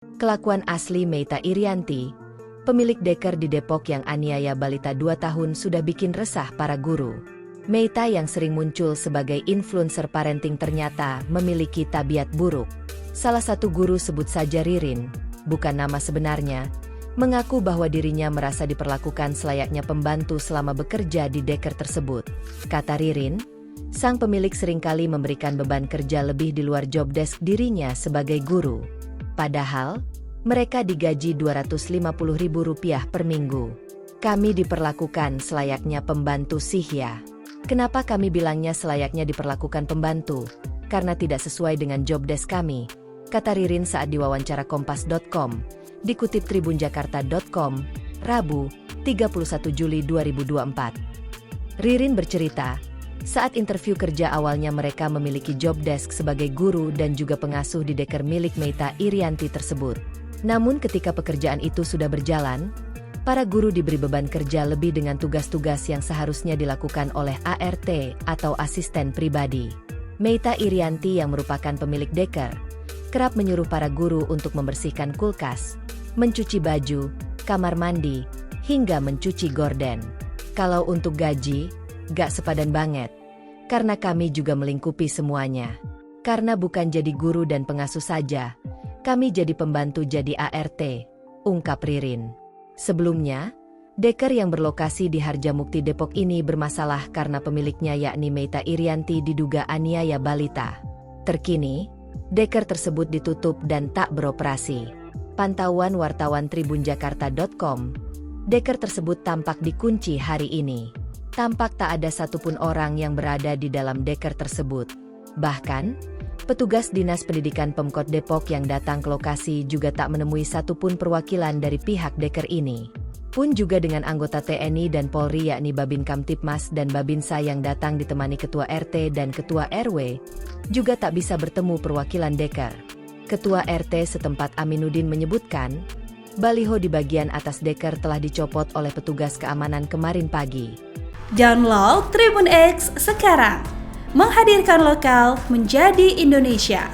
Kelakuan asli Meita Irianti, pemilik Deker di Depok yang aniaya balita 2 tahun sudah bikin resah para guru. Meita yang sering muncul sebagai influencer parenting ternyata memiliki tabiat buruk. Salah satu guru, sebut saja Ririn, bukan nama sebenarnya, mengaku bahwa dirinya merasa diperlakukan selayaknya pembantu selama bekerja di Deker tersebut. Kata Ririn, sang pemilik seringkali memberikan beban kerja lebih di luar job desk dirinya sebagai guru. Padahal, mereka digaji Rp250.000 per minggu. Kami diperlakukan selayaknya pembantu sih ya. Kenapa kami bilangnya selayaknya diperlakukan pembantu? Karena tidak sesuai dengan job desk kami, kata Ririn saat diwawancara Kompas.com, dikutip tribunjakarta.com, Rabu, 31 Juli 2024. Ririn bercerita, saat interview kerja awalnya mereka memiliki job desk sebagai guru dan juga pengasuh di Deker milik Meita Irianti tersebut. Namun ketika pekerjaan itu sudah berjalan, para guru diberi beban kerja lebih dengan tugas-tugas yang seharusnya dilakukan oleh ART atau asisten pribadi. Meita Irianti yang merupakan pemilik Deker, kerap menyuruh para guru untuk membersihkan kulkas, mencuci baju, kamar mandi, hingga mencuci gorden. Kalau untuk gaji, gak sepadan banget, karena kami juga melingkupi semuanya. Karena bukan jadi guru dan pengasuh saja, kami jadi pembantu jadi ART, ungkap Ririn. Sebelumnya, Deker yang berlokasi di Harjamukti Depok ini bermasalah karena pemiliknya yakni Meita Irianti diduga aniaya balita. Terkini, Deker tersebut ditutup dan tak beroperasi. Pantauan wartawan tribunjakarta.com, Deker tersebut tampak dikunci hari ini. Tampak tak ada satupun orang yang berada di dalam Deker tersebut. Bahkan, petugas Dinas Pendidikan Pemkot Depok yang datang ke lokasi juga tak menemui satupun perwakilan dari pihak Deker ini. Pun juga dengan anggota TNI dan Polri yakni Babin Kamtipmas dan Babinsa yang datang ditemani Ketua RT dan Ketua RW, juga tak bisa bertemu perwakilan Deker. Ketua RT setempat Aminuddin menyebutkan, baliho di bagian atas Deker telah dicopot oleh petugas keamanan kemarin pagi. Download Tribun X sekarang, menghadirkan lokal menjadi Indonesia.